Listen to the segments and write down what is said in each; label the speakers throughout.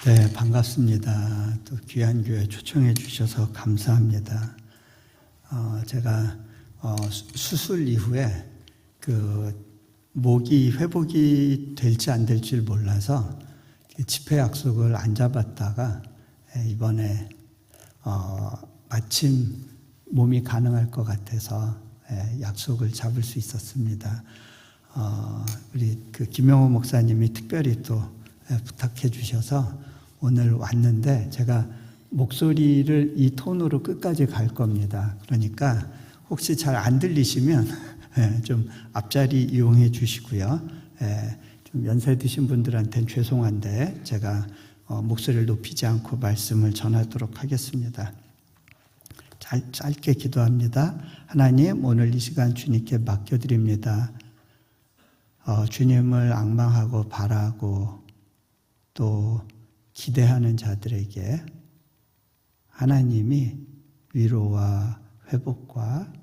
Speaker 1: 네, 반갑습니다. 또 귀한 교회 초청해 주셔서 감사합니다. 제가 수술 이후에 목이 회복이 될지 안 될지 몰라서 집회 약속을 안 잡았다가 이번에 마침 몸이 가능할 것 같아서 약속을 잡을 수 있었습니다. 우리 김영호 목사님이 특별히 또 부탁해 주셔서 오늘 왔는데, 제가 목소리를 이 톤으로 끝까지 갈 겁니다. 그러니까 혹시 잘 안 들리시면 좀 앞자리 이용해 주시고요. 좀 연세 드신 분들한테는 죄송한데 제가 목소리를 높이지 않고 말씀을 전하도록 하겠습니다. 짧게 기도합니다. 하나님, 오늘 이 시간 주님께 맡겨드립니다. 주님을 앙망하고 바라고 또 기대하는 자들에게 하나님이 위로와 회복과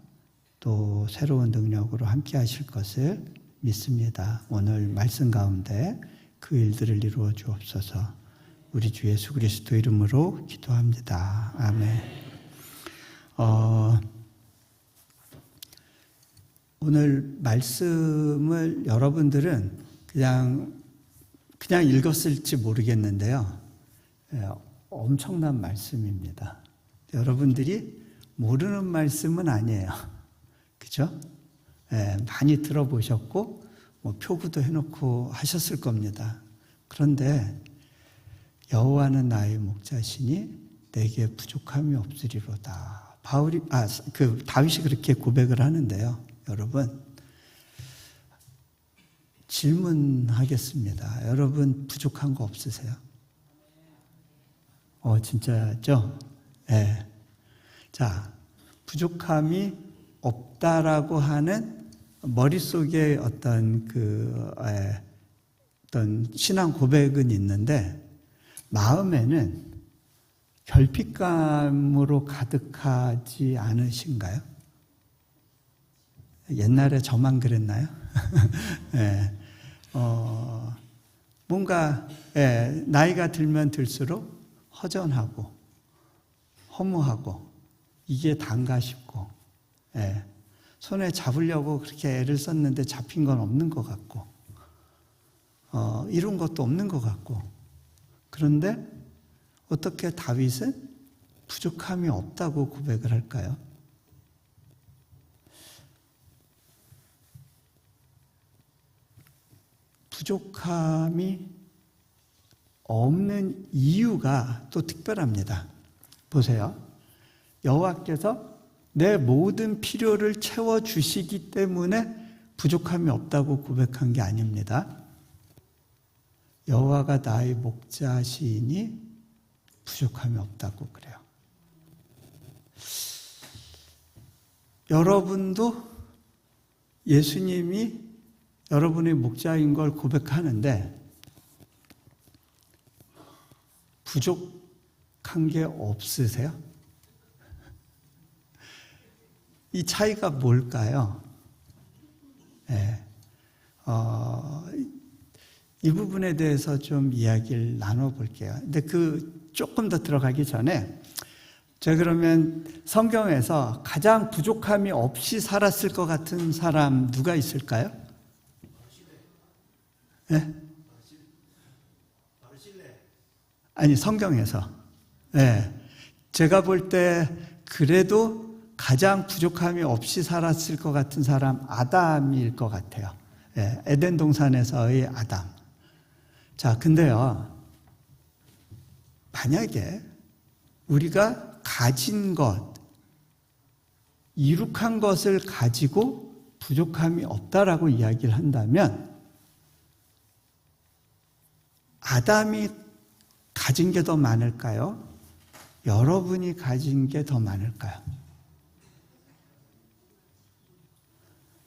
Speaker 1: 또 새로운 능력으로 함께 하실 것을 믿습니다. 오늘 말씀 가운데 그 일들을 이루어 주옵소서. 우리 주 예수 그리스도 이름으로 기도합니다. 아멘. 오늘 말씀을 여러분들은 그냥 읽었을지 모르겠는데요. 엄청난 말씀입니다. 여러분들이 모르는 말씀은 아니에요. 그죠? 많이 들어보셨고, 표구도 해놓고 하셨을 겁니다. 그런데, 여호와는 나의 목자시니 내게 부족함이 없으리로다. 다윗이 그렇게 고백을 하는데요. 여러분, 질문하겠습니다. 여러분, 부족한 거 없으세요? 진짜죠? 네. 자, 부족함이 없다라고 하는 머릿속에 어떤 신앙 고백은 있는데, 마음에는 결핍감으로 가득하지 않으신가요? 옛날에 저만 그랬나요? 네. 뭔가 나이가 들면 들수록 허전하고 허무하고 이게 단가 싶고, 손에 잡으려고 그렇게 애를 썼는데 잡힌 건 없는 것 같고, 이룬 것도 없는 것 같고. 그런데 어떻게 다윗은 부족함이 없다고 고백을 할까요? 부족함이 없는 이유가 또 특별합니다. 보세요. 여호와께서 내 모든 필요를 채워주시기 때문에 부족함이 없다고 고백한 게 아닙니다. 여호와가 나의 목자시니 부족함이 없다고 그래요. 여러분도 예수님이 여러분의 목자인 걸 고백하는데 부족한 게 없으세요? 이 차이가 뭘까요? 이 부분에 대해서 좀 이야기를 나눠볼게요. 근데 조금 더 들어가기 전에 제가 그러면 성경에서 가장 부족함이 없이 살았을 것 같은 사람 누가 있을까요? 아니, 성경에서. 제가 볼 때 그래도 가장 부족함이 없이 살았을 것 같은 사람 아담일 것 같아요. 에덴 동산에서의 아담. 자, 근데요, 만약에 우리가 가진 것, 이룩한 것을 가지고 부족함이 없다라고 이야기를 한다면 아담이 가진 게 더 많을까요? 여러분이 가진 게 더 많을까요?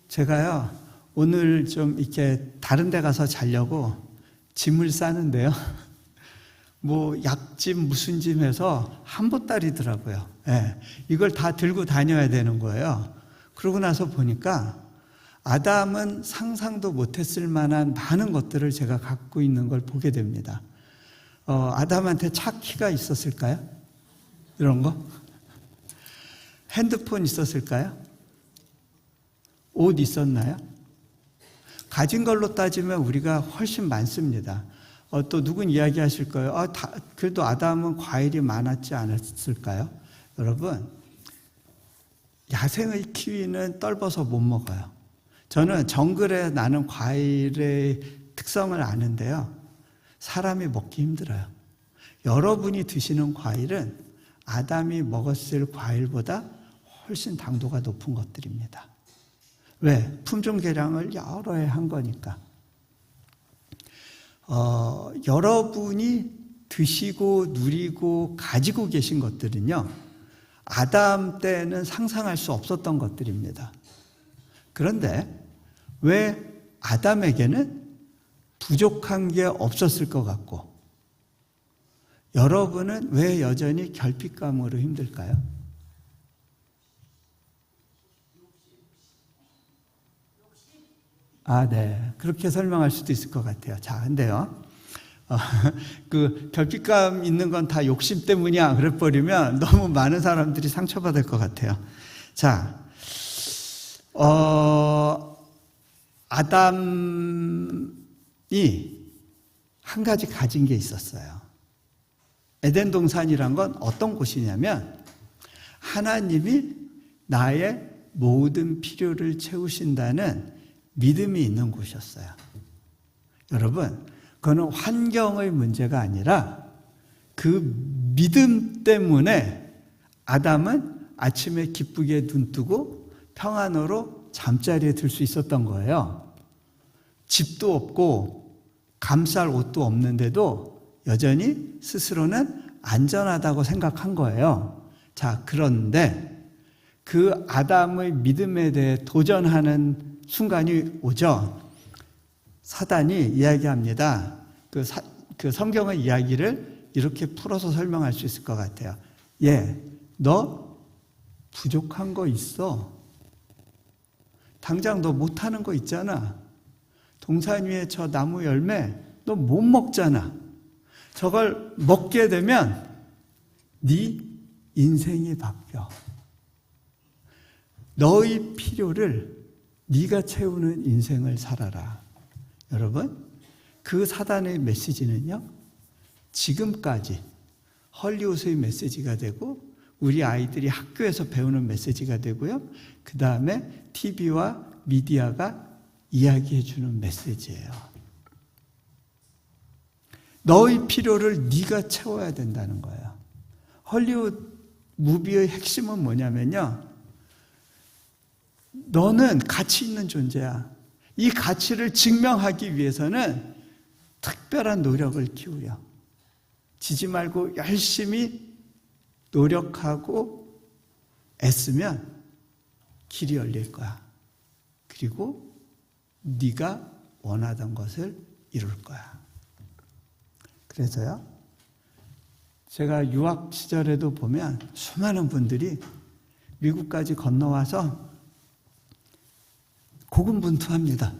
Speaker 1: 제가요, 오늘 좀 이렇게 다른 데 가서 자려고 짐을 싸는데요. 약짐 무슨 짐 해서 한 보따리더라고요. 이걸 다 들고 다녀야 되는 거예요. 그러고 나서 보니까 아담은 상상도 못했을 만한 많은 것들을 제가 갖고 있는 걸 보게 됩니다. 아담한테 차 키가 있었을까요? 이런 거? 핸드폰 있었을까요? 옷 있었나요? 가진 걸로 따지면 우리가 훨씬 많습니다. 또 누군 이야기하실 거예요. 그래도 아담은 과일이 많았지 않았을까요? 여러분, 야생의 키위는 떫어서 못 먹어요. 저는 정글에 나는 과일의 특성을 아는데요. 사람이 먹기 힘들어요. 여러분이 드시는 과일은 아담이 먹었을 과일보다 훨씬 당도가 높은 것들입니다. 왜? 품종 개량을 여러 해 한 거니까. 여러분이 드시고 누리고 가지고 계신 것들은요, 아담 때는 상상할 수 없었던 것들입니다. 그런데 왜 아담에게는 부족한 게 없었을 것 같고, 여러분은 왜 여전히 결핍감으로 힘들까요? 네. 그렇게 설명할 수도 있을 것 같아요. 자, 근데요. 그 결핍감 있는 건 다 욕심 때문이야. 그래버리면 너무 많은 사람들이 상처받을 것 같아요. 자, 아담이 한 가지 가진 게 있었어요. 에덴 동산이란 건 어떤 곳이냐면 하나님이 나의 모든 필요를 채우신다는 믿음이 있는 곳이었어요. 여러분, 그거는 환경의 문제가 아니라 그 믿음 때문에 아담은 아침에 기쁘게 눈뜨고 평안으로 잠자리에 들 수 있었던 거예요. 집도 없고 감쌀 옷도 없는데도 여전히 스스로는 안전하다고 생각한 거예요. 자, 그런데 그 아담의 믿음에 대해 도전하는 순간이 오죠. 사단이 이야기합니다. 그 성경의 이야기를 이렇게 풀어서 설명할 수 있을 것 같아요. 너 부족한 거 있어. 당장 너 못하는 거 있잖아. 동산 위에 저 나무 열매 너 못 먹잖아. 저걸 먹게 되면 네 인생이 바뀌어. 너의 필요를 네가 채우는 인생을 살아라. 여러분, 그 사단의 메시지는요, 지금까지 헐리우드의 메시지가 되고 우리 아이들이 학교에서 배우는 메시지가 되고요, 그 다음에 TV와 미디어가 이야기해 주는 메시지예요. 너의 필요를 네가 채워야 된다는 거예요. 헐리우드 무비의 핵심은 뭐냐면요, 너는 가치 있는 존재야. 이 가치를 증명하기 위해서는 특별한 노력을 기울여. 지지 말고 열심히 노력하고 애쓰면 길이 열릴 거야. 그리고 네가 원하던 것을 이룰 거야. 그래서요, 제가 유학 시절에도 보면 수많은 분들이 미국까지 건너와서 고군분투합니다.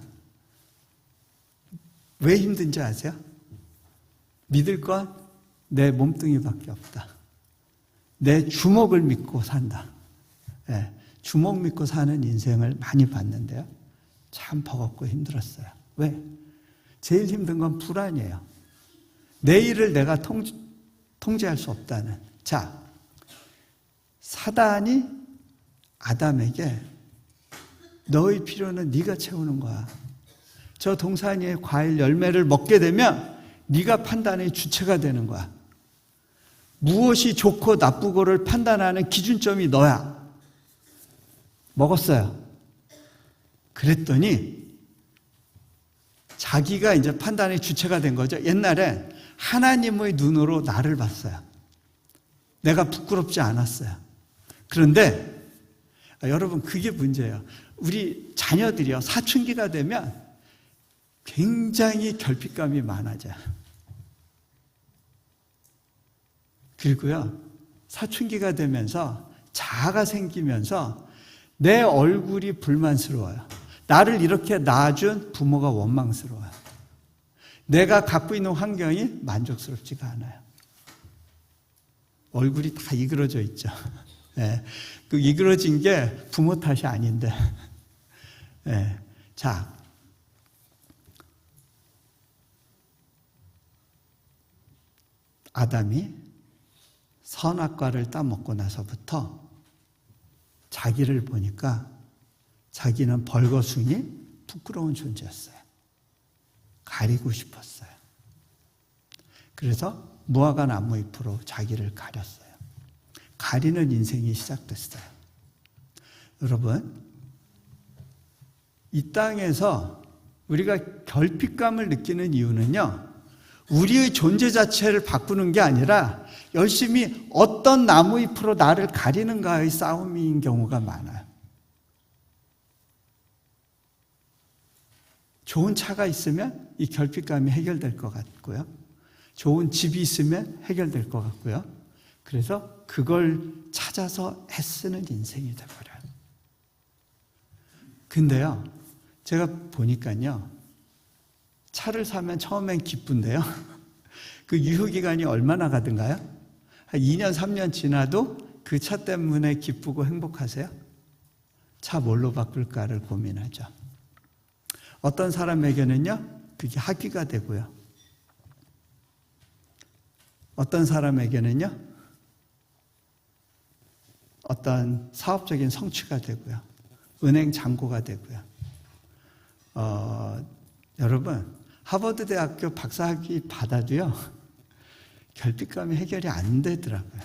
Speaker 1: 왜 힘든지 아세요? 믿을 건 내 몸뚱이밖에 없다. 내 주먹을 믿고 산다. 주먹 믿고 사는 인생을 많이 봤는데요, 참 버겁고 힘들었어요. 왜? 제일 힘든 건 불안이에요. 내일을 내가 통제할 수 없다는. 자, 사단이 아담에게 너의 필요는 네가 채우는 거야. 저 동산 위에 과일 열매를 먹게 되면 네가 판단의 주체가 되는 거야. 무엇이 좋고 나쁘고를 판단하는 기준점이 너야. 먹었어요. 그랬더니 자기가 이제 판단의 주체가 된 거죠. 옛날에 하나님의 눈으로 나를 봤어요. 내가 부끄럽지 않았어요. 그런데 여러분, 그게 문제예요. 우리 자녀들이요, 사춘기가 되면 굉장히 결핍감이 많아져요. 그리고요, 사춘기가 되면서 자아가 생기면서 내 얼굴이 불만스러워요. 나를 이렇게 낳아준 부모가 원망스러워요. 내가 갖고 있는 환경이 만족스럽지가 않아요. 얼굴이 다 이그러져 있죠. 예, 그 이그러진 게 부모 탓이 아닌데. 예, 자, 아담이 선악과를 따먹고 나서부터 자기를 보니까 자기는 벌거숭이 부끄러운 존재였어요. 가리고 싶었어요. 그래서 무화과 나무 잎으로 자기를 가렸어요. 가리는 인생이 시작됐어요. 여러분, 이 땅에서 우리가 결핍감을 느끼는 이유는요, 우리의 존재 자체를 바꾸는 게 아니라 열심히 어떤 나무 잎으로 나를 가리는가의 싸움인 경우가 많아요. 좋은 차가 있으면 이 결핍감이 해결될 것 같고요. 좋은 집이 있으면 해결될 것 같고요. 그래서 그걸 찾아서 애쓰는 인생이 돼버려요. 근데요, 제가 보니까요, 차를 사면 처음엔 기쁜데요, 그 유효기간이 얼마나 가든가요? 한 2년, 3년 지나도 그 차 때문에 기쁘고 행복하세요? 차 뭘로 바꿀까를 고민하죠. 어떤 사람에게는요, 그게 학위가 되고요. 어떤 사람에게는요, 어떤 사업적인 성취가 되고요. 은행 잔고가 되고요. 여러분, 하버드 대학교 박사학위 받아도요, 결핍감이 해결이 안 되더라고요.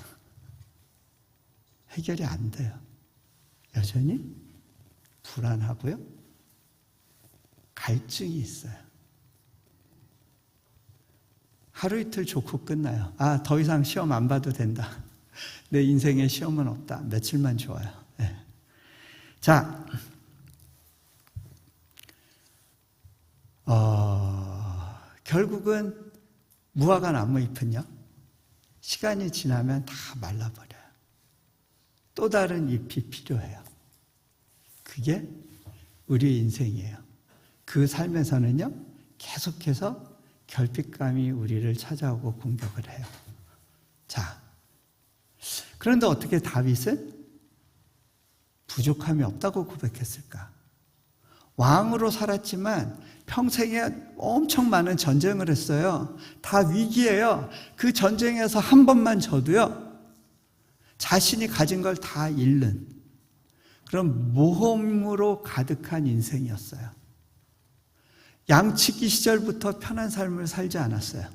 Speaker 1: 해결이 안 돼요. 여전히 불안하고요. 갈증이 있어요. 하루 이틀 좋고 끝나요. 아, 더 이상 시험 안 봐도 된다. 내 인생에 시험은 없다. 며칠만 좋아요. 네. 자, 결국은 무화과 나무 잎은요, 시간이 지나면 다 말라버려요. 또 다른 잎이 필요해요. 그게 우리의 인생이에요. 그 삶에서는요, 계속해서 결핍감이 우리를 찾아오고 공격을 해요. 자, 그런데 어떻게 다윗은 부족함이 없다고 고백했을까? 왕으로 살았지만 평생에 엄청 많은 전쟁을 했어요. 다 위기예요. 그 전쟁에서 한 번만 져도요, 자신이 가진 걸 다 잃는 그런 모험으로 가득한 인생이었어요. 양치기 시절부터 편한 삶을 살지 않았어요.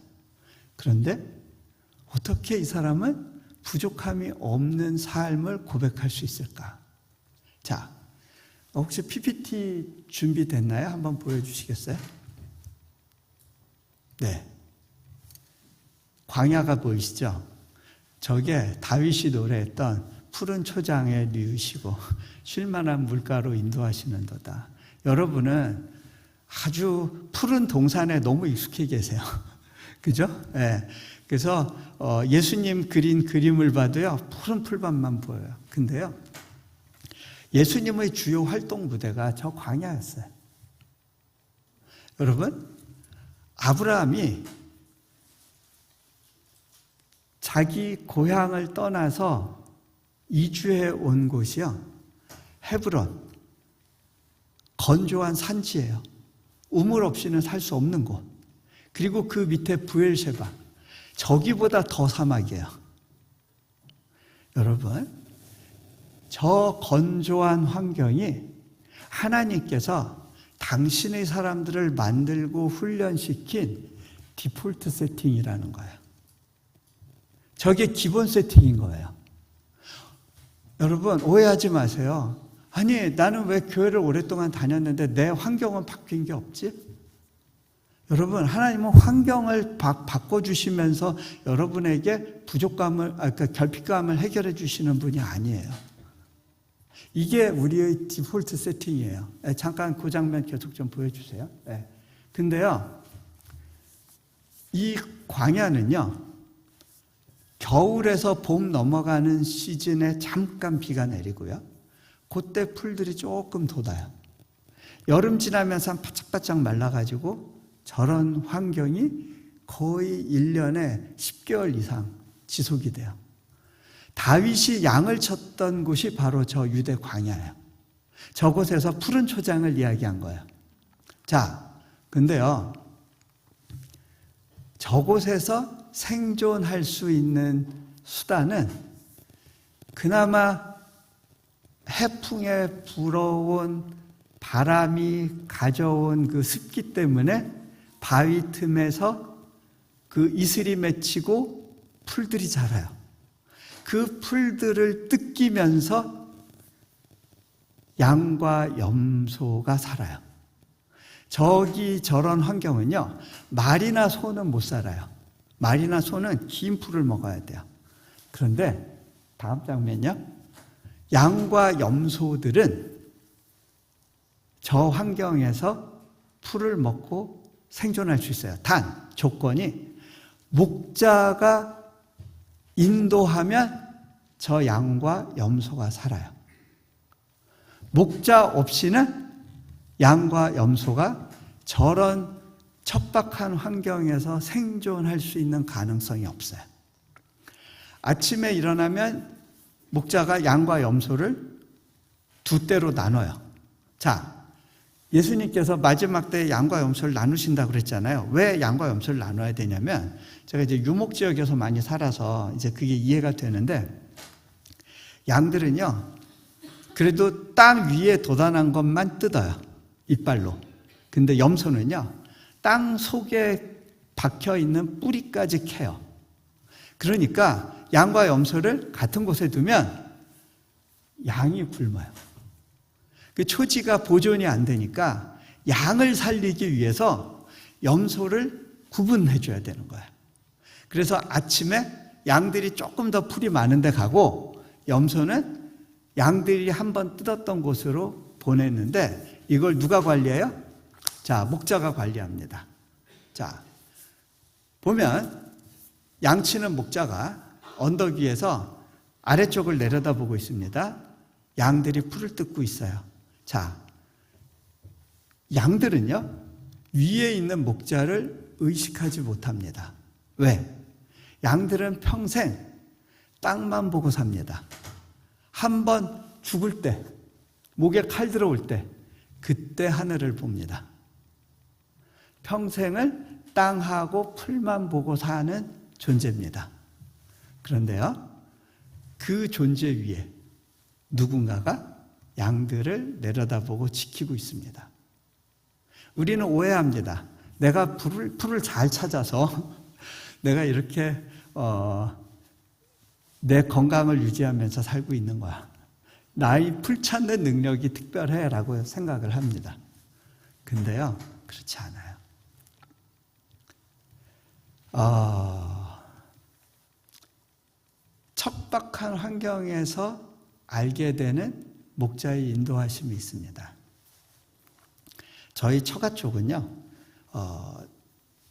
Speaker 1: 그런데 어떻게 이 사람은 부족함이 없는 삶을 고백할 수 있을까? 자, 혹시 PPT 준비됐나요? 한번 보여주시겠어요? 네. 광야가 보이시죠? 저게 다윗이 노래했던 푸른 초장에 누우시고 쉴만한 물가로 인도하시는도다. 여러분은 아주 푸른 동산에 너무 익숙해 계세요. 그죠? 네. 그래서 예수님 그린 그림을 봐도요, 푸른 풀밭만 보여요. 근데요, 예수님의 주요 활동 무대가 저 광야였어요. 여러분, 아브라함이 자기 고향을 떠나서 이주해 온 곳이요, 헤브론, 건조한 산지예요. 우물 없이는 살 수 없는 곳. 그리고 그 밑에 부엘셰바, 저기보다 더 사막이에요. 여러분, 저 건조한 환경이 하나님께서 당신의 사람들을 만들고 훈련시킨 디폴트 세팅이라는 거예요. 저게 기본 세팅인 거예요. 여러분, 오해하지 마세요. 아니, 나는 왜 교회를 오랫동안 다녔는데 내 환경은 바뀐 게 없지? 여러분, 하나님은 환경을 바꿔주시면서 여러분에게 그러니까 결핍감을 해결해 주시는 분이 아니에요. 이게 우리의 디폴트 세팅이에요. 잠깐 그 장면 계속 좀 보여주세요. 근데요, 이 광야는요, 겨울에서 봄 넘어가는 시즌에 잠깐 비가 내리고요, 그때 풀들이 조금 돋아요. 여름 지나면서 바짝바짝 말라가지고 저런 환경이 거의 1년에 10개월 이상 지속이 돼요. 다윗이 양을 쳤던 곳이 바로 저 유대 광야예요. 저곳에서 푸른 초장을 이야기한 거예요. 자, 근데요, 저곳에서 생존할 수 있는 수단은 그나마 해풍에 불어온 바람이 가져온 그 습기 때문에 바위 틈에서 그 이슬이 맺히고 풀들이 자라요. 그 풀들을 뜯기면서 양과 염소가 살아요. 저런 환경은요, 말이나 소는 못 살아요. 말이나 소는 긴 풀을 먹어야 돼요. 그런데 다음 장면요, 양과 염소들은 저 환경에서 풀을 먹고 생존할 수 있어요. 단 조건이 목자가 인도하면 저 양과 염소가 살아요. 목자 없이는 양과 염소가 저런 척박한 환경에서 생존할 수 있는 가능성이 없어요. 아침에 일어나면 목자가 양과 염소를 두 떼로 나눠요. 자, 예수님께서 마지막 때에 양과 염소를 나누신다고 그랬잖아요. 왜 양과 염소를 나눠야 되냐면, 제가 이제 유목 지역에서 많이 살아서 이제 그게 이해가 되는데, 양들은요, 그래도 땅 위에 돋아난 것만 뜯어요. 이빨로. 근데 염소는요, 땅 속에 박혀 있는 뿌리까지 캐요. 그러니까 양과 염소를 같은 곳에 두면 양이 굶어요. 그 초지가 보존이 안 되니까 양을 살리기 위해서 염소를 구분해 줘야 되는 거예요. 그래서 아침에 양들이 조금 더 풀이 많은 데 가고 염소는 양들이 한번 뜯었던 곳으로 보냈는데, 이걸 누가 관리해요? 자, 목자가 관리합니다. 자, 보면 양치는 목자가 언덕 위에서 아래쪽을 내려다보고 있습니다. 양들이 풀을 뜯고 있어요. 자, 양들은요, 위에 있는 목자를 의식하지 못합니다. 왜? 양들은 평생 땅만 보고 삽니다. 한번 죽을 때, 목에 칼 들어올 때, 그때 하늘을 봅니다. 평생을 땅하고 풀만 보고 사는 존재입니다. 그런데요, 그 존재 위에 누군가가 양들을 내려다보고 지키고 있습니다. 우리는 오해합니다. 내가 풀을 잘 찾아서 내가 이렇게 내 건강을 유지하면서 살고 있는 거야. 나의 풀 찾는 능력이 특별해라고 생각을 합니다. 근데요, 그렇지 않아요. 척박한 환경에서 알게 되는 목자의 인도하심이 있습니다. 저희 처가 쪽은요,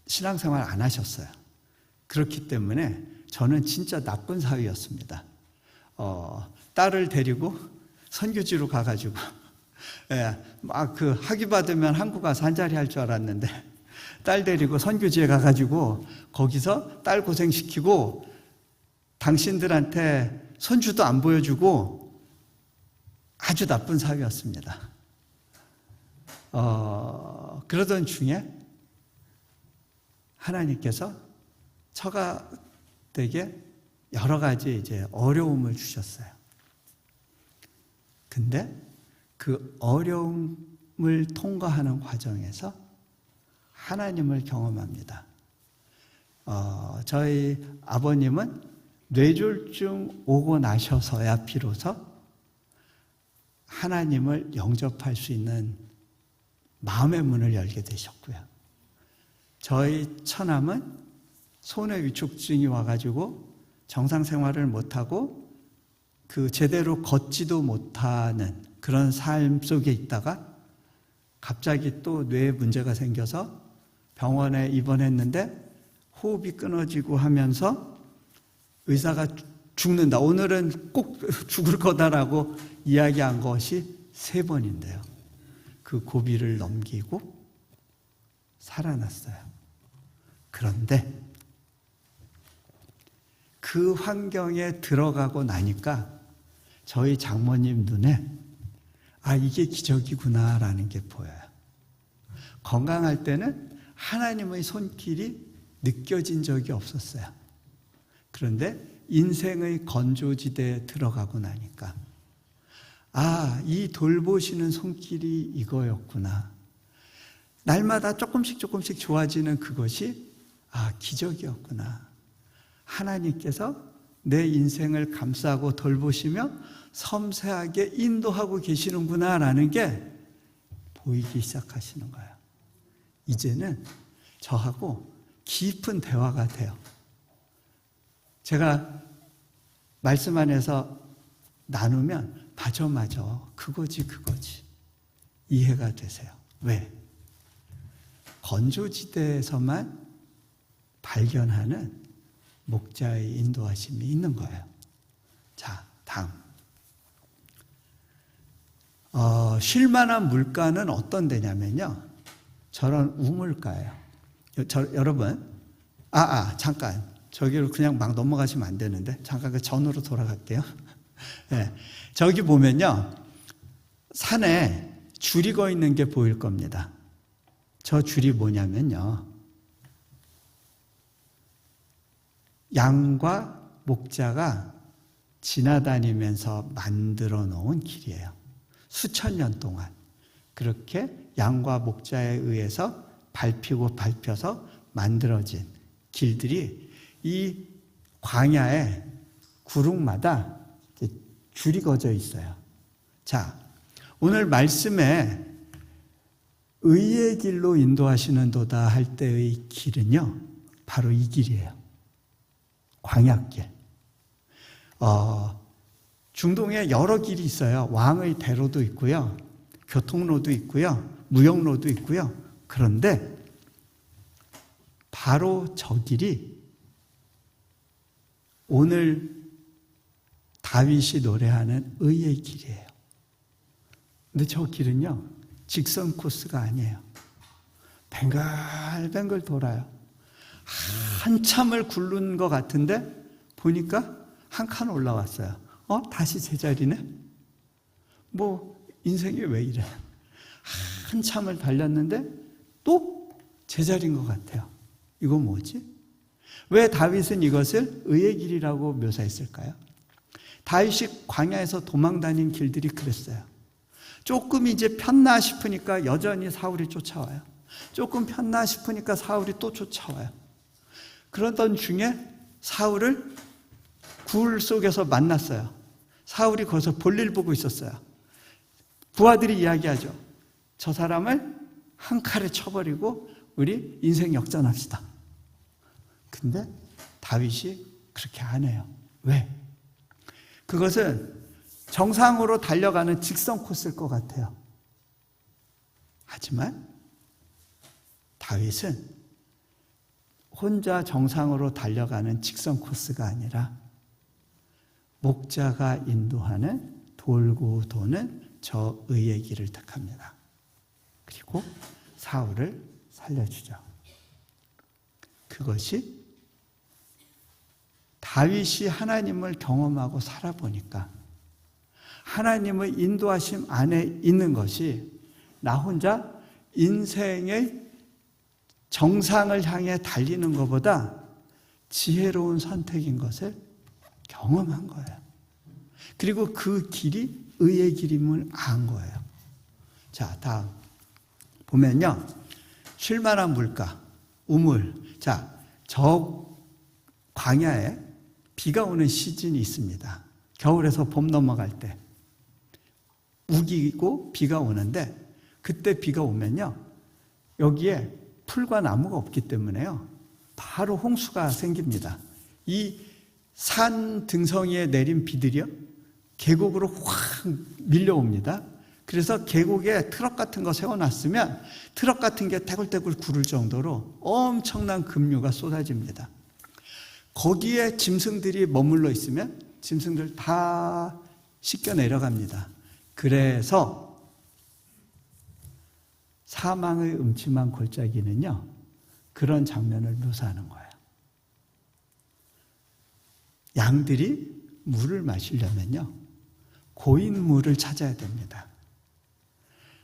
Speaker 1: 신앙생활 안 하셨어요. 그렇기 때문에 저는 진짜 나쁜 사위였습니다. 딸을 데리고 선교지로 가가지고, 막 그 학위 받으면 한국 가서 한 자리 할 줄 알았는데, 딸 데리고 선교지에 가가지고 거기서 딸 고생시키고 당신들한테 손주도 안 보여주고 아주 나쁜 사위였습니다. 그러던 중에 하나님께서 처가댁에 여러 가지 이제 어려움을 주셨어요. 근데 그 어려움을 통과하는 과정에서 하나님을 경험합니다. 저희 아버님은 뇌졸중 오고 나셔서야 비로소 하나님을 영접할 수 있는 마음의 문을 열게 되셨고요. 저희 처남은 손의 위축증이 와가지고 정상 생활을 못하고 그 제대로 걷지도 못하는 그런 삶 속에 있다가 갑자기 또 뇌에 문제가 생겨서 병원에 입원했는데 호흡이 끊어지고 하면서 의사가 죽는다, 오늘은 꼭 죽을 거다라고 이야기한 것이 3번인데요. 그 고비를 넘기고 살아났어요. 그런데 그 환경에 들어가고 나니까 저희 장모님 눈에 이게 기적이구나라는 게 보여요. 건강할 때는 하나님의 손길이 느껴진 적이 없었어요. 그런데 인생의 건조지대에 들어가고 나니까 이 돌보시는 손길이 이거였구나. 날마다 조금씩 좋아지는 그것이 기적이었구나. 하나님께서 내 인생을 감싸고 돌보시며 섬세하게 인도하고 계시는구나라는 게 보이기 시작하시는 거예요. 이제는 저하고 깊은 대화가 돼요. 제가 말씀 안에서 나누면 맞아 그거지 이해가 되세요. 왜? 건조지대에서만 발견하는 목자의 인도하심이 있는 거예요. 자, 다음. 쉴만한 물가는 어떤 데냐면요, 저런 우물가예요. 여러분, 잠깐 저기를 그냥 막 넘어가시면 안 되는데 잠깐 그 전으로 돌아갈게요. 네, 저기 보면요, 산에 줄이 거 있는 게 보일 겁니다. 저 줄이 뭐냐면요, 양과 목자가 지나다니면서 만들어 놓은 길이에요. 수천 년 동안 그렇게 양과 목자에 의해서 밟혀서 만들어진 길들이 이 광야의 구릉마다 줄이 거져 있어요. 자, 오늘 말씀에 의의 길로 인도하시는 도다 할 때의 길은요, 바로 이 길이에요. 광야길. 중동에 여러 길이 있어요. 왕의 대로도 있고요, 교통로도 있고요, 무역로도 있고요. 그런데 바로 저 길이 오늘 다윗이 노래하는 의의 길이에요. 근데 저 길은요, 직선 코스가 아니에요. 뱅글뱅글 돌아요. 한참을 굴른 것 같은데 보니까 한 칸 올라왔어요. 다시 제자리네? 인생이 왜 이래? 한참을 달렸는데 또 제자리인 것 같아요. 이거 뭐지? 왜 다윗은 이것을 의의 길이라고 묘사했을까요? 다윗이 광야에서 도망다닌 길들이 그랬어요. 조금 이제 편나 싶으니까 여전히 사울이 쫓아와요. 조금 편나 싶으니까 사울이 또 쫓아와요. 그러던 중에 사울을 굴 속에서 만났어요. 사울이 거기서 볼일 보고 있었어요. 부하들이 이야기하죠. 저 사람을 한 칼에 쳐버리고 우리 인생 역전합시다. 근데 다윗이 그렇게 안 해요. 왜? 그것은 정상으로 달려가는 직선 코스일 것 같아요. 하지만 다윗은 혼자 정상으로 달려가는 직선 코스가 아니라 목자가 인도하는 돌고 도는 저 의의 길을 택합니다. 그리고 사울을 살려주죠. 그것이 다윗이 하나님을 경험하고 살아보니까 하나님의 인도하심 안에 있는 것이 나 혼자 인생의 정상을 향해 달리는 것보다 지혜로운 선택인 것을 경험한 거예요. 그리고 그 길이 의의 길임을 안 거예요. 자, 다음 보면요, 쉴만한 물가, 우물. 자, 저 광야에 비가 오는 시즌이 있습니다. 겨울에서 봄 넘어갈 때 우기고 비가 오는데, 그때 비가 오면요, 여기에 풀과 나무가 없기 때문에요, 바로 홍수가 생깁니다. 이 산 등성이에 내린 비들이요, 계곡으로 확 밀려옵니다. 그래서 계곡에 트럭 같은 거 세워놨으면 트럭 같은 게 떼굴떼굴 구를 정도로 엄청난 급류가 쏟아집니다. 거기에 짐승들이 머물러 있으면 짐승들 다 씻겨 내려갑니다. 그래서 사망의 음침한 골짜기는요, 그런 장면을 묘사하는 거예요. 양들이 물을 마시려면요, 고인 물을 찾아야 됩니다.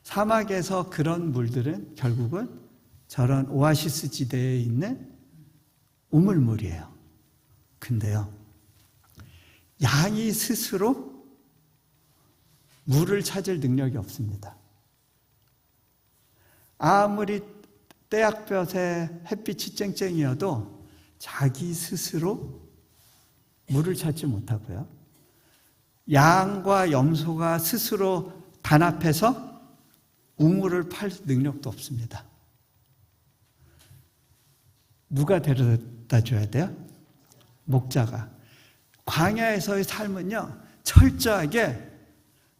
Speaker 1: 사막에서 그런 물들은 결국은 저런 오아시스 지대에 있는 우물물이에요. 근데요, 양이 스스로 물을 찾을 능력이 없습니다. 아무리 떼약볕에 햇빛이 쨍쨍이어도 자기 스스로 물을 찾지 못하고요, 양과 염소가 스스로 단합해서 우물을 팔 능력도 없습니다. 누가 데려다 줘야 돼요? 목자가. 광야에서의 삶은요, 철저하게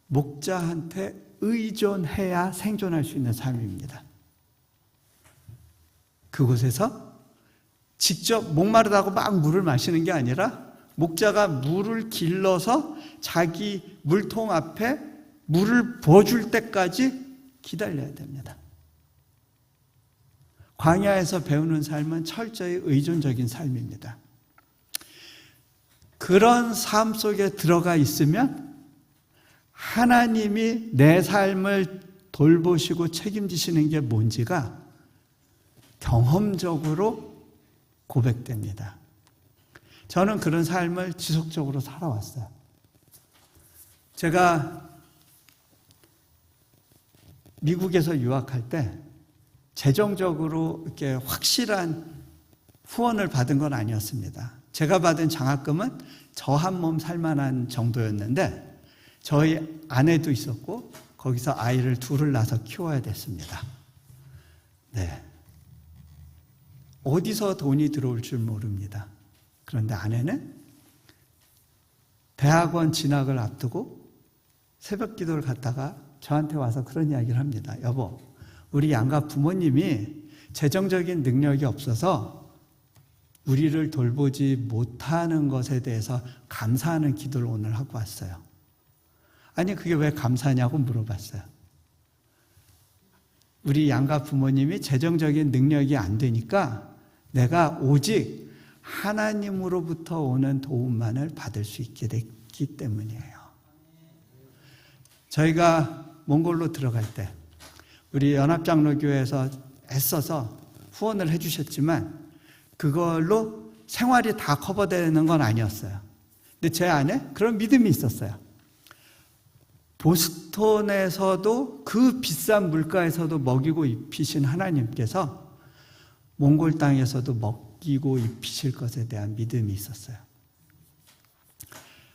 Speaker 1: 목자한테 의존해야 생존할 수 있는 삶입니다. 그곳에서 직접 목마르다고 막 물을 마시는 게 아니라 목자가 물을 길러서 자기 물통 앞에 물을 부어줄 때까지 기다려야 됩니다. 광야에서 배우는 삶은 철저히 의존적인 삶입니다. 그런 삶 속에 들어가 있으면 하나님이 내 삶을 돌보시고 책임지시는 게 뭔지가 경험적으로 고백됩니다. 저는 그런 삶을 지속적으로 살아왔어요. 제가 미국에서 유학할 때 재정적으로 이렇게 확실한 후원을 받은 건 아니었습니다. 제가 받은 장학금은 저 한 몸 살만한 정도였는데 저희 아내도 있었고 거기서 아이를 둘을 낳아서 키워야 됐습니다. 네. 어디서 돈이 들어올 줄 모릅니다. 그런데 아내는 대학원 진학을 앞두고 새벽 기도를 갔다가 저한테 와서 그런 이야기를 합니다. 여보, 우리 양가 부모님이 재정적인 능력이 없어서 우리를 돌보지 못하는 것에 대해서 감사하는 기도를 오늘 하고 왔어요. 아니, 그게 왜 감사하냐고 물어봤어요. 우리 양가 부모님이 재정적인 능력이 안 되니까 내가 오직 하나님으로부터 오는 도움만을 받을 수 있게 됐기 때문이에요. 저희가 몽골로 들어갈 때 우리 연합장로교회에서 애써서 후원을 해주셨지만 그걸로 생활이 다 커버되는 건 아니었어요. 근데 제 안에 그런 믿음이 있었어요. 보스턴에서도 그 비싼 물가에서도 먹이고 입히신 하나님께서 몽골 땅에서도 먹이고 입히실 것에 대한 믿음이 있었어요.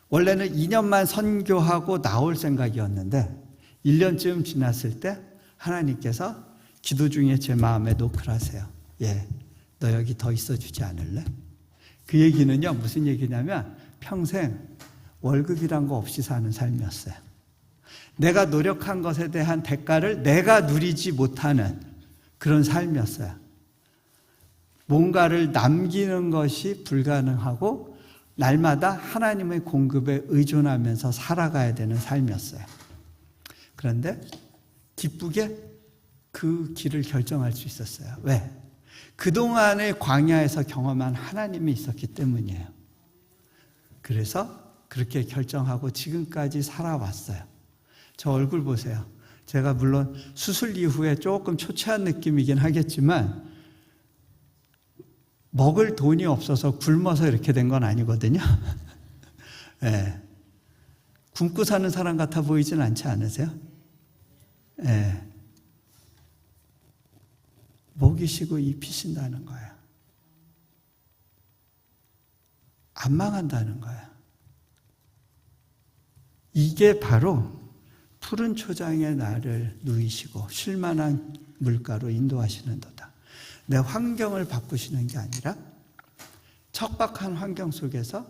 Speaker 1: 원래는 2년만 선교하고 나올 생각이었는데 1년쯤 지났을 때 하나님께서 기도 중에 제 마음에 노크를 하세요. 예, 너 여기 더 있어주지 않을래? 그 얘기는요, 무슨 얘기냐면 평생 월급이란 거 없이 사는 삶이었어요. 내가 노력한 것에 대한 대가를 내가 누리지 못하는 그런 삶이었어요. 뭔가를 남기는 것이 불가능하고 날마다 하나님의 공급에 의존하면서 살아가야 되는 삶이었어요. 그런데 기쁘게 그 길을 결정할 수 있었어요. 왜? 그동안의 광야에서 경험한 하나님이 있었기 때문이에요. 그래서 그렇게 결정하고 지금까지 살아왔어요. 저 얼굴 보세요. 제가 물론 수술 이후에 조금 초췌한 느낌이긴 하겠지만 먹을 돈이 없어서 굶어서 이렇게 된 건 아니거든요. 네. 굶고 사는 사람 같아 보이진 않지 않으세요? 네. 먹이시고 입히신다는 거예요. 안 망한다는 거예요. 이게 바로 푸른 초장에 나를 누이시고 쉴만한 물가로 인도하시는 도다. 내 환경을 바꾸시는 게 아니라 척박한 환경 속에서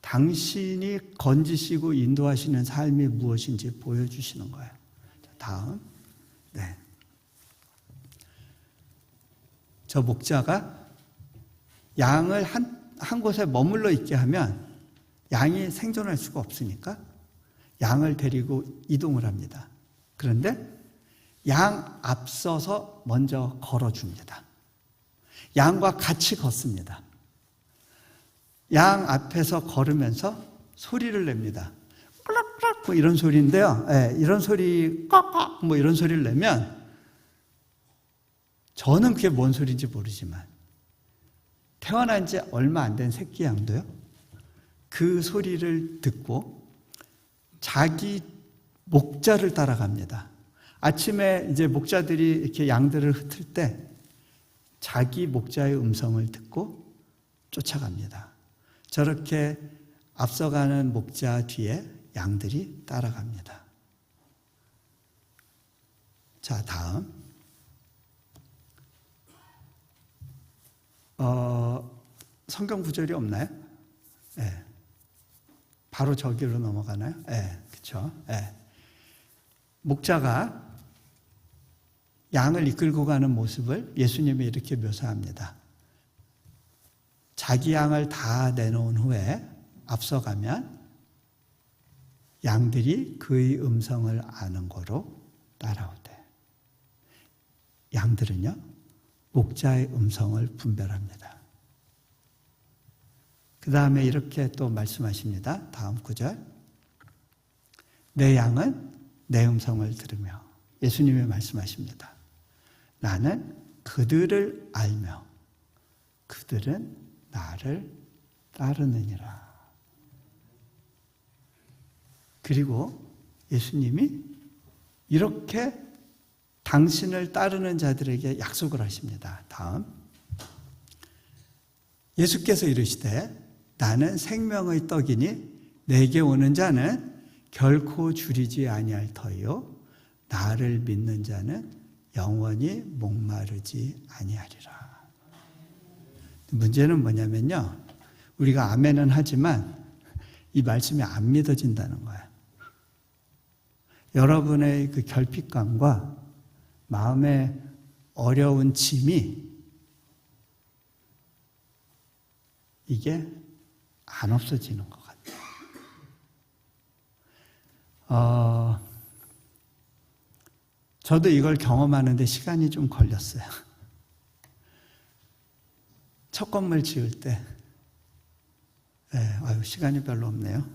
Speaker 1: 당신이 건지시고 인도하시는 삶이 무엇인지 보여주시는 거예요. 다음. 네. 저 목자가 양을 한 곳에 머물러 있게 하면 양이 생존할 수가 없으니까 양을 데리고 이동을 합니다. 그런데 양 앞서서 먼저 걸어줍니다. 양과 같이 걷습니다. 양 앞에서 걸으면서 소리를 냅니다. 꿀럭꿀럭 뭐 이런 소리인데요. 이런 소리, 꺽꺽 뭐 이런 소리를 내면 저는 그게 뭔 소리인지 모르지만 태어난 지 얼마 안 된 새끼 양도요. 그 소리를 듣고 자기 목자를 따라갑니다. 아침에 이제 목자들이 이렇게 양들을 흩을 때 자기 목자의 음성을 듣고 쫓아갑니다. 저렇게 앞서가는 목자 뒤에 양들이 따라갑니다. 자, 다음. 성경 구절이 없나요? 네. 바로 저기로 넘어가나요? 네, 그렇죠. 네. 목자가 양을 이끌고 가는 모습을 예수님이 이렇게 묘사합니다. 자기 양을 다 내놓은 후에 앞서가면 양들이 그의 음성을 아는 거로 따라오되, 양들은요 목자의 음성을 분별합니다. 그 다음에 이렇게 또 말씀하십니다. 다음 구절. 내 양은 내 음성을 들으며, 예수님이 말씀하십니다. 나는 그들을 알며 그들은 나를 따르느니라. 그리고 예수님이 이렇게 당신을 따르는 자들에게 약속을 하십니다. 다음. 예수께서 이르시되 나는 생명의 떡이니 내게 오는 자는 결코 줄이지 아니할 터이요 나를 믿는 자는 영원히 목마르지 아니하리라. 문제는 뭐냐면요, 우리가 아멘은 하지만 이 말씀이 안 믿어진다는 거예요. 여러분의 그 결핍감과 마음의 어려운 짐이 이게 안 없어지는 것 같아요. 저도 이걸 경험하는데 시간이 좀 걸렸어요. 첫 건물 지을 때, 시간이 별로 없네요.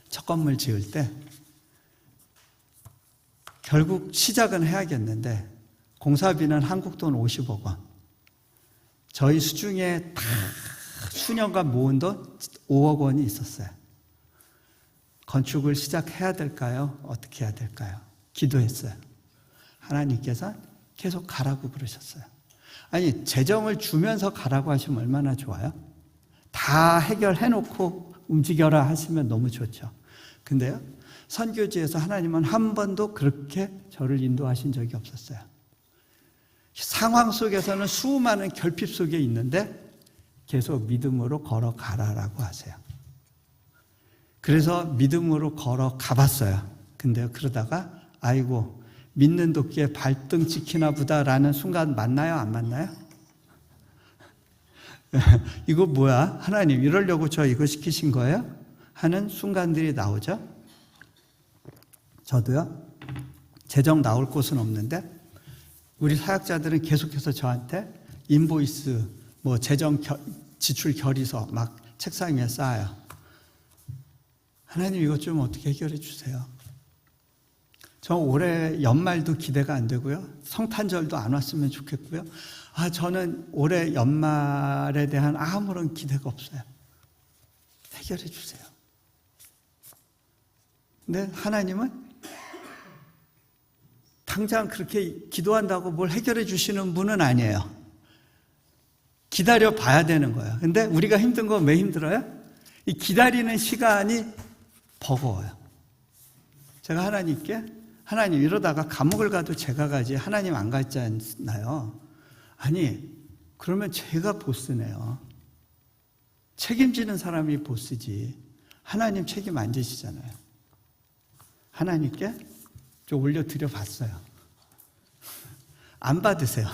Speaker 1: 첫 건물 지을 때 결국 시작은 해야겠는데 공사비는 한국 돈 50억 원, 저희 수중에 다 수년간 모은 돈 5억 원이 있었어요. 건축을 시작해야 될까요? 어떻게 해야 될까요? 기도했어요. 하나님께서 계속 가라고 그러셨어요. 아니, 재정을 주면서 가라고 하시면 얼마나 좋아요? 다 해결해놓고 움직여라 하시면 너무 좋죠. 근데요, 선교지에서 하나님은 한 번도 그렇게 저를 인도하신 적이 없었어요. 상황 속에서는 수많은 결핍 속에 있는데 계속 믿음으로 걸어가라라고 하세요. 그래서 믿음으로 걸어가 봤어요. 근데요, 그러다가 아이고, 믿는 도끼에 발등 찍히나 보다라는 순간 맞나요? 안 맞나요? 이거 뭐야? 하나님 이러려고 저 이거 시키신 거예요? 하는 순간들이 나오죠. 저도요, 재정 나올 곳은 없는데 우리 사역자들은 계속해서 저한테 인보이스, 뭐 재정 지출 결의서 막 책상 위에 쌓아요. 하나님 이것 좀 어떻게 해결해 주세요. 저 올해 연말도 기대가 안 되고요. 성탄절도 안 왔으면 좋겠고요. 저는 올해 연말에 대한 아무런 기대가 없어요. 해결해 주세요. 근데 하나님은 당장 그렇게 기도한다고 뭘 해결해 주시는 분은 아니에요. 기다려 봐야 되는 거예요. 근데 우리가 힘든 건 왜 힘들어요? 이 기다리는 시간이 버거워요. 제가 하나님께, 하나님 이러다가 감옥을 가도 제가 가지 하나님 안 갔잖아요. 아니, 그러면 제가 보스네요. 책임지는 사람이 보스지 하나님 책임 안 지시잖아요. 하나님께 좀 올려드려 봤어요. 안 받으세요.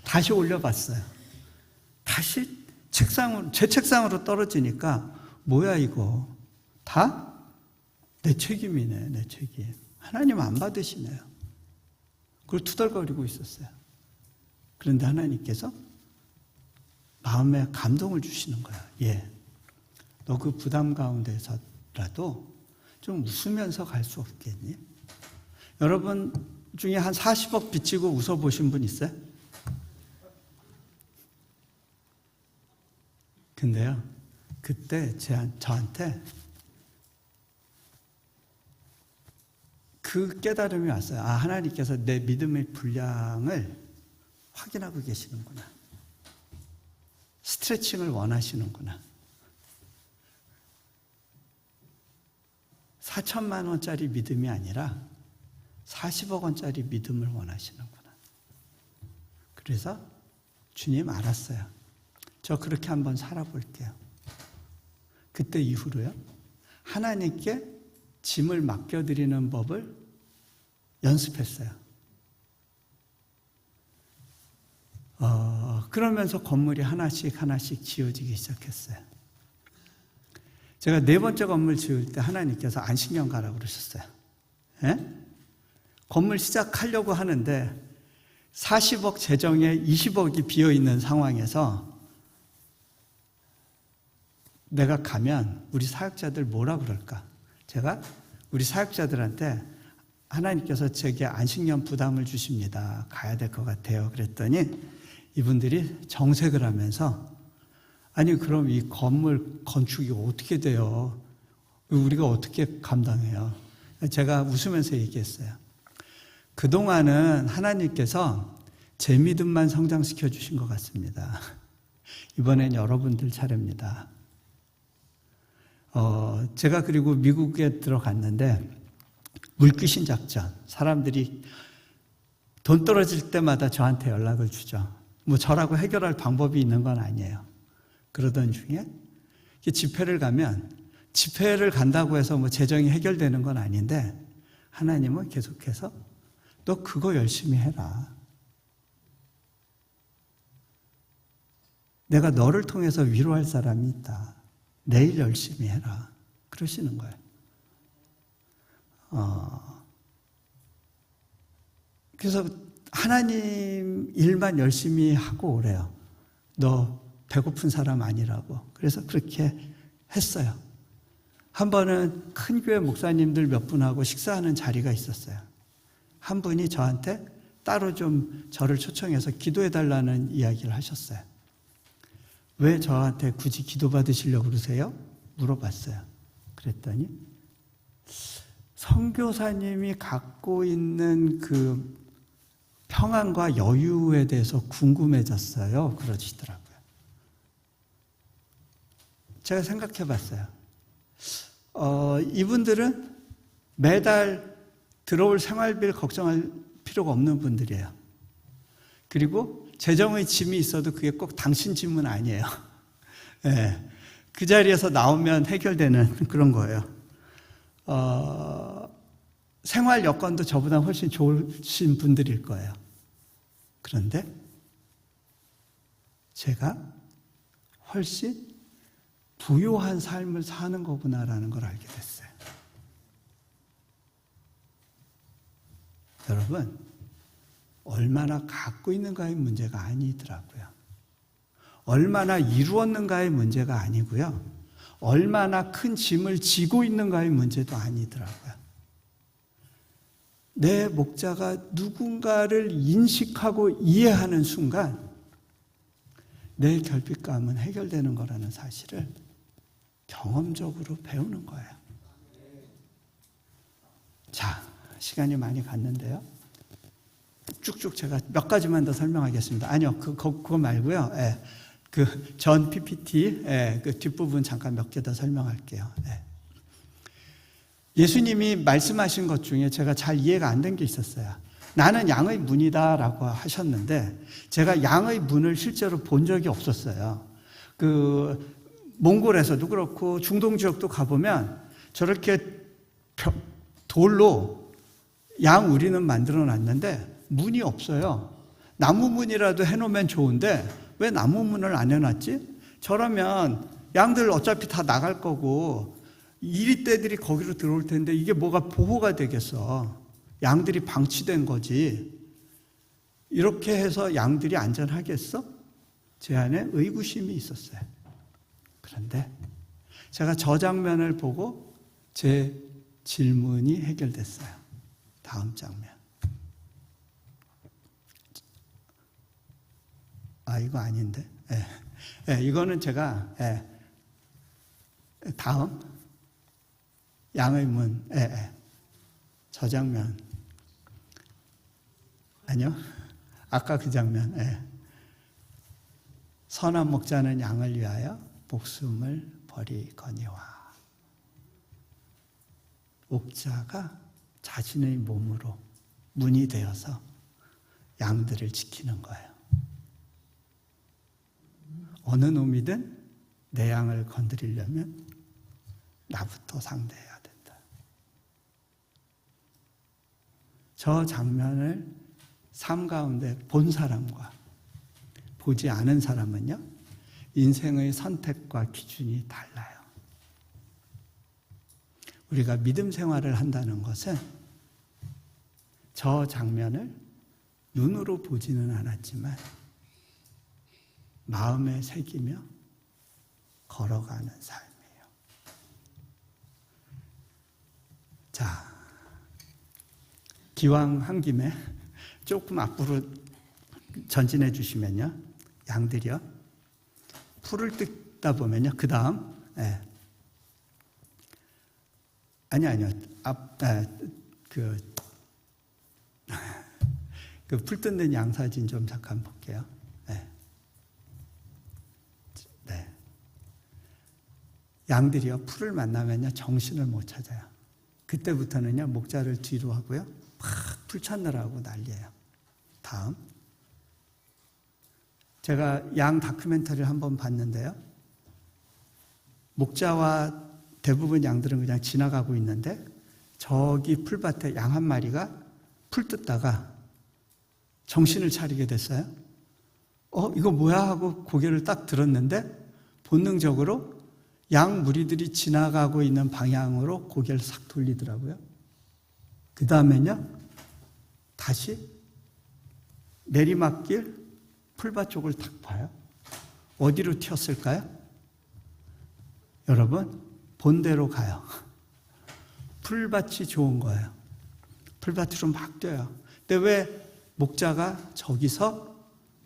Speaker 1: 다시 올려봤어요. 다시 제 책상으로 떨어지니까 뭐야 이거 다 내 책임이네, 내 책임. 하나님 안 받으시네요. 그걸 투덜거리고 있었어요. 그런데 하나님께서 마음에 감동을 주시는 거야. 예, 너 그 부담 가운데서라도 좀 웃으면서 갈 수 없겠니? 여러분 중에 한 40억 빚지고 웃어보신 분 있어요? 근데요, 그때 저한테 그 깨달음이 왔어요. 아, 하나님께서 내 믿음의 분량을 확인하고 계시는구나. 스트레칭을 원하시는구나. 4천만 원짜리 믿음이 아니라 40억 원짜리 믿음을 원하시는구나. 그래서 주님 알았어요. 저 그렇게 한번 살아볼게요. 그때 이후로요, 하나님께 짐을 맡겨드리는 법을 연습했어요. 그러면서 건물이 하나씩 하나씩 지어지기 시작했어요. 제가 4번째 건물 지을 때 하나님께서 안식년 가라고 그러셨어요. 예? 건물 시작하려고 하는데 40억 재정에 20억이 비어있는 상황에서 내가 가면 우리 사역자들 뭐라 그럴까? 제가 우리 사역자들한테 하나님께서 제게 안식년 부담을 주십니다. 가야 될 것 같아요. 그랬더니 이분들이 정색을 하면서 아니 그럼 이 건물 건축이 어떻게 돼요? 우리가 어떻게 감당해요? 제가 웃으면서 얘기했어요. 그동안은 하나님께서 제 믿음만 성장시켜 주신 것 같습니다. 이번엔 여러분들 차례입니다. 제가 그리고 미국에 들어갔는데 물귀신 작전, 사람들이 돈 떨어질 때마다 저한테 연락을 주죠. 뭐 저라고 해결할 방법이 있는 건 아니에요. 그러던 중에 집회를 가면 집회를 간다고 해서 뭐 재정이 해결되는 건 아닌데 하나님은 계속해서 너 그거 열심히 해라. 내가 너를 통해서 위로할 사람이 있다. 내일 열심히 해라. 그러시는 거예요. 그래서 하나님 일만 열심히 하고 오래요. 너 배고픈 사람 아니라고. 그래서 그렇게 했어요. 한 번은 큰 교회 목사님들 몇 분하고 식사하는 자리가 있었어요. 한 분이 저한테 따로 좀 저를 초청해서 기도해달라는 이야기를 하셨어요. 왜 저한테 굳이 기도 받으시려고 그러세요? 물어봤어요. 그랬더니 선교사님이 갖고 있는 그 평안과 여유에 대해서 궁금해졌어요. 그러시더라고요. 제가 생각해 봤어요. 이분들은 매달 들어올 생활비를 걱정할 필요가 없는 분들이에요. 그리고 재정의 짐이 있어도 그게 꼭 당신 짐은 아니에요. 네, 그 자리에서 나오면 해결되는 그런 거예요. 생활 여건도 저보다 훨씬 좋으신 분들일 거예요. 그런데 제가 훨씬 부요한 삶을 사는 거구나라는 걸 알게 됐어요. 여러분, 얼마나 갖고 있는가의 문제가 아니더라고요. 얼마나 이루었는가의 문제가 아니고요. 얼마나 큰 짐을 지고 있는가의 문제도 아니더라고요. 내 목자가 누군가를 인식하고 이해하는 순간 내 결핍감은 해결되는 거라는 사실을 경험적으로 배우는 거예요. 자, 시간이 많이 갔는데요. 쭉쭉 제가 몇 가지만 더 설명하겠습니다. 아니요, 그거 말고요. 예, 그 전 PPT 그 뒷부분 잠깐 몇 개 더 설명할게요. 예. 예수님이 말씀하신 것 중에 제가 잘 이해가 안 된 게 있었어요. 나는 양의 문이다라고 하셨는데 제가 양의 문을 실제로 본 적이 없었어요. 그 몽골에서도 그렇고 중동 지역도 가보면 저렇게 돌로 양 우리는 만들어 놨는데 문이 없어요. 나무 문이라도 해놓으면 좋은데 왜 나무 문을 안 해놨지? 저러면 양들 어차피 다 나갈 거고 이리떼들이 거기로 들어올 텐데 이게 뭐가 보호가 되겠어. 양들이 방치된 거지. 이렇게 해서 양들이 안전하겠어? 제 안에 의구심이 있었어요. 그런데 제가 저 장면을 보고 제 질문이 해결됐어요. 다음 장면. 이거 아닌데. 이거는 제가 다음 양의 문. 저 장면. 아니요. 아까 그 장면. 선한 목자는 양을 위하여 목숨을 버리거니와. 목자가 자신의 몸으로 문이 되어서 양들을 지키는 거예요. 어느 놈이든 내 양을 건드리려면 나부터 상대해야 된다. 저 장면을 삶 가운데 본 사람과 보지 않은 사람은요, 인생의 선택과 기준이 달라요. 우리가 믿음 생활을 한다는 것은 저 장면을 눈으로 보지는 않았지만 마음에 새기며 걸어가는 삶이에요. 자, 기왕 한 김에 조금 앞으로 전진해 주시면요, 양들이요, 풀을 뜯다 보면요, 그 다음, 아니요, 그 풀 뜯는 양 사진 좀 잠깐 볼게요. 양들이요, 풀을 만나면요, 정신을 못 찾아요. 그때부터는요, 목자를 뒤로 하고요, 막 풀 찾느라고 난리예요. 다음. 제가 양 다큐멘터리를 한번 봤는데요, 목자와 대부분 양들은 그냥 지나가고 있는데 저기 풀밭에 양 한 마리가 풀 뜯다가 정신을 차리게 됐어요. 이거 뭐야 하고 고개를 딱 들었는데 본능적으로 양 무리들이 지나가고 있는 방향으로 고개를 싹 돌리더라고요. 그 다음에는요, 다시 내리막길 풀밭 쪽을 딱 봐요. 어디로 튀었을까요? 여러분, 본대로 가요. 풀밭이 좋은 거예요. 풀밭으로 막 뛰어요. 근데 왜 목자가 저기서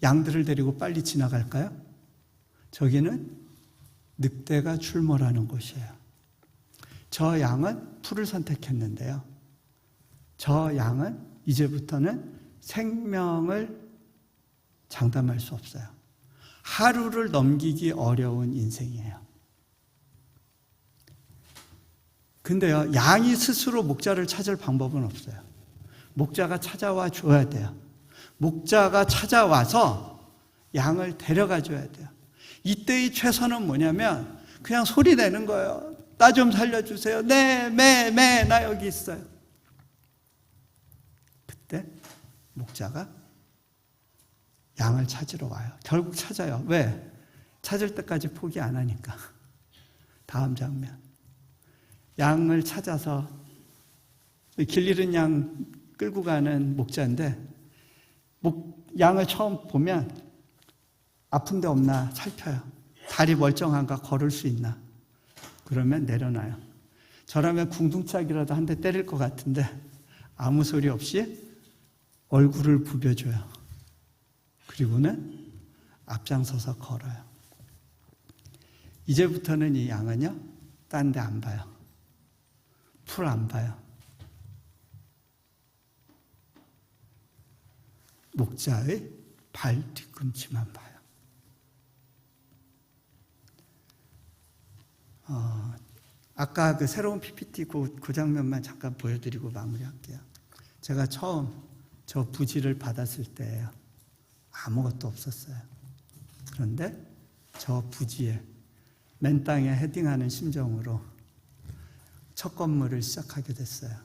Speaker 1: 양들을 데리고 빨리 지나갈까요? 저기는 늑대가 출몰하는 곳이에요. 저 양은 풀을 선택했는데요, 저 양은 이제부터는 생명을 장담할 수 없어요. 하루를 넘기기 어려운 인생이에요. 근데요, 양이 스스로 목자를 찾을 방법은 없어요. 목자가 찾아와 줘야 돼요. 목자가 찾아와서 양을 데려가 줘야 돼요. 이때의 최선은 뭐냐면 그냥 소리 내는 거예요. 나 좀 살려주세요. 네, 매, 나 여기 있어요. 그때 목자가 양을 찾으러 와요. 결국 찾아요. 왜? 찾을 때까지 포기 안 하니까. 다음 장면. 양을 찾아서 길 잃은 양 끌고 가는 목자인데, 양을 처음 보면 아픈 데 없나 살펴요. 다리 멀쩡한가, 걸을 수 있나. 그러면 내려놔요. 저라면 궁둥짝이라도 한 대 때릴 것 같은데 아무 소리 없이 얼굴을 부벼줘요. 그리고는 앞장서서 걸어요. 이제부터는 이 양은요, 딴 데 안 봐요. 풀 안 봐요. 목자의 발 뒤꿈치만 봐요. 아까 그 새로운 PPT 그 장면만 잠깐 보여드리고 마무리할게요. 제가 처음 저 부지를 받았을 때예요. 아무것도 없었어요. 그런데 저 부지에 맨 땅에 헤딩하는 심정으로 첫 건물을 시작하게 됐어요.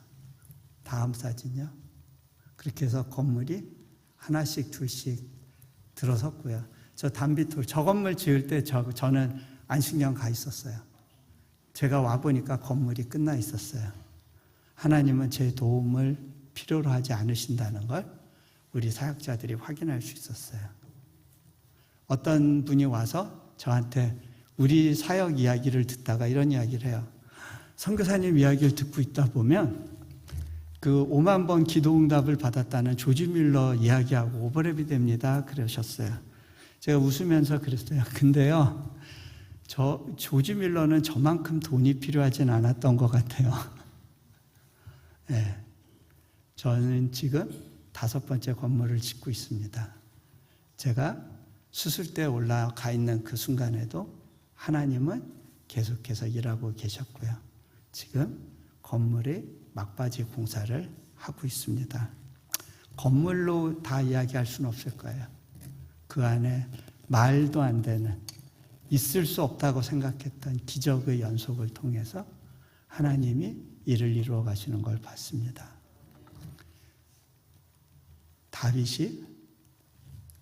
Speaker 1: 다음 사진요. 그렇게 해서 건물이 하나씩 둘씩 들어섰고요. 저 단비톨, 저 건물 지을 때 저는 안식년 가 있었어요. 제가 와보니까 건물이 끝나 있었어요. 하나님은 제 도움을 필요로 하지 않으신다는 걸 우리 사역자들이 확인할 수 있었어요. 어떤 분이 와서 저한테 우리 사역 이야기를 듣다가 이런 이야기를 해요. 선교사님 이야기를 듣고 있다 보면 그 5만 번 기도응답을 받았다는 조지 밀러 이야기하고 오버랩이 됩니다. 그러셨어요. 제가 웃으면서 그랬어요. 근데요, 조지 밀러는 저만큼 돈이 필요하진 않았던 것 같아요. 네, 저는 지금 5번째 건물을 짓고 있습니다. 제가 수술대에 올라가 있는 그 순간에도 하나님은 계속해서 일하고 계셨고요. 지금 건물이 막바지 공사를 하고 있습니다. 건물로 다 이야기할 수는 없을 거예요. 그 안에 말도 안 되는, 있을 수 없다고 생각했던 기적의 연속을 통해서 하나님이 일을 이루어 가시는 걸 봤습니다. 다윗이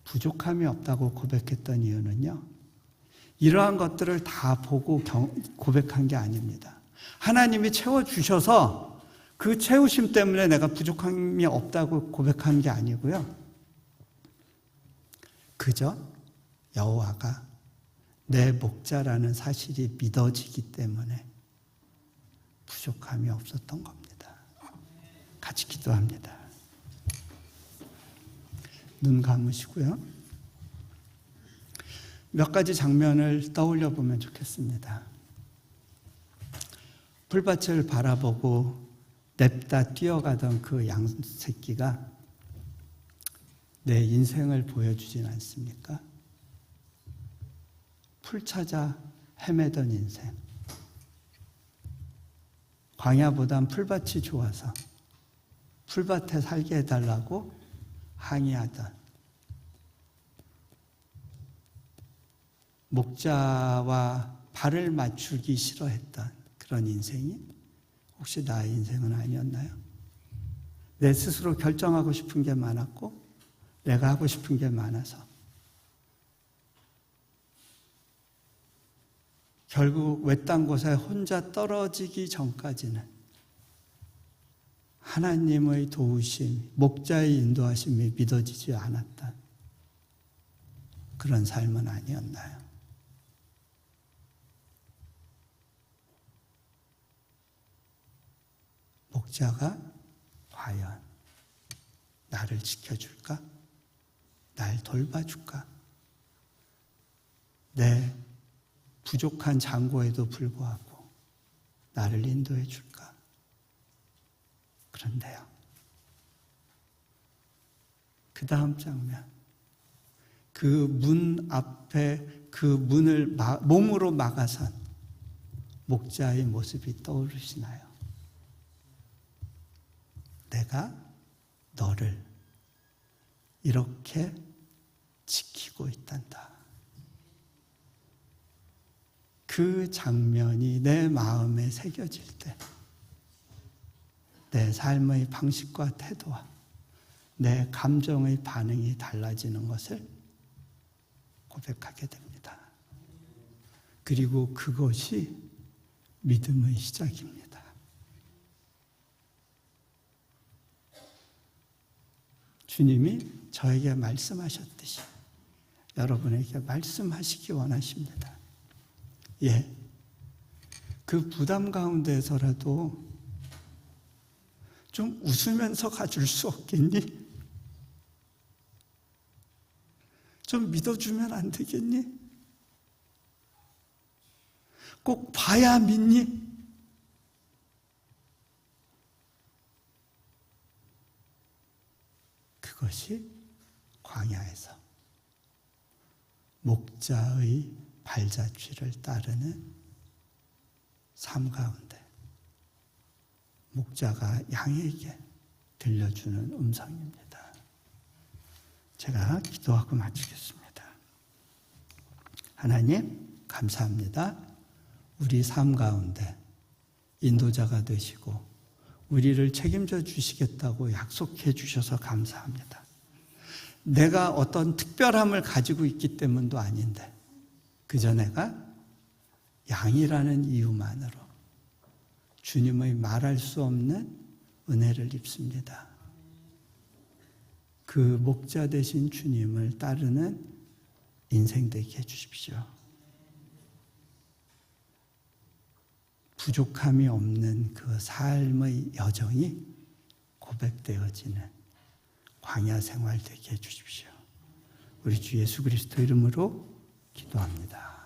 Speaker 1: 부족함이 없다고 고백했던 이유는요, 이러한 것들을 다 보고 고백한 게 아닙니다. 하나님이 채워주셔서 그 채우심 때문에 내가 부족함이 없다고 고백한 게 아니고요, 그저 여호와가 내 목자라는 사실이 믿어지기 때문에 부족함이 없었던 겁니다. 같이 기도합니다. 눈 감으시고요. 몇 가지 장면을 떠올려 보면 좋겠습니다. 풀밭을 바라보고 냅다 뛰어가던 그 양새끼가 내 인생을 보여주진 않습니까? 풀 찾아 헤매던 인생. 광야보단 풀밭이 좋아서 풀밭에 살게 해달라고 항의하던, 목자와 발을 맞추기 싫어했던 그런 인생이 혹시 나의 인생은 아니었나요? 내 스스로 결정하고 싶은 게 많았고 내가 하고 싶은 게 많아서 결국 외딴 곳에 혼자 떨어지기 전까지는 하나님의 도우심, 목자의 인도하심이 믿어지지 않았던 그런 삶은 아니었나요? 목자가 과연 나를 지켜줄까? 날 돌봐줄까? 내 부족한 장고에도 불구하고 나를 인도해 줄까? 그런데요, 그 다음 장면, 그 문 앞에 그 문을 몸으로 막아선 목자의 모습이 떠오르시나요? 내가 너를 이렇게 지키고 있단다. 그 장면이 내 마음에 새겨질 때 내 삶의 방식과 태도와 내 감정의 반응이 달라지는 것을 고백하게 됩니다. 그리고 그것이 믿음의 시작입니다. 주님이 저에게 말씀하셨듯이 여러분에게 말씀하시기 원하십니다. 예, 그 부담 가운데서라도 좀 웃으면서 가줄 수 없겠니? 좀 믿어주면 안 되겠니? 꼭 봐야 믿니? 그것이 광야에서 목자의 발자취를 따르는 삶 가운데 목자가 양에게 들려주는 음성입니다. 제가 기도하고 마치겠습니다. 하나님, 감사합니다. 우리 삶 가운데 인도자가 되시고 우리를 책임져 주시겠다고 약속해 주셔서 감사합니다. 내가 어떤 특별함을 가지고 있기 때문도 아닌데 그저 내가 양이라는 이유만으로 주님의 말할 수 없는 은혜를 입습니다. 그 목자 되신 주님을 따르는 인생 되게 해주십시오. 부족함이 없는 그 삶의 여정이 고백되어지는 광야 생활 되게 해주십시오. 우리 주 예수 그리스도 이름으로 기도합니다.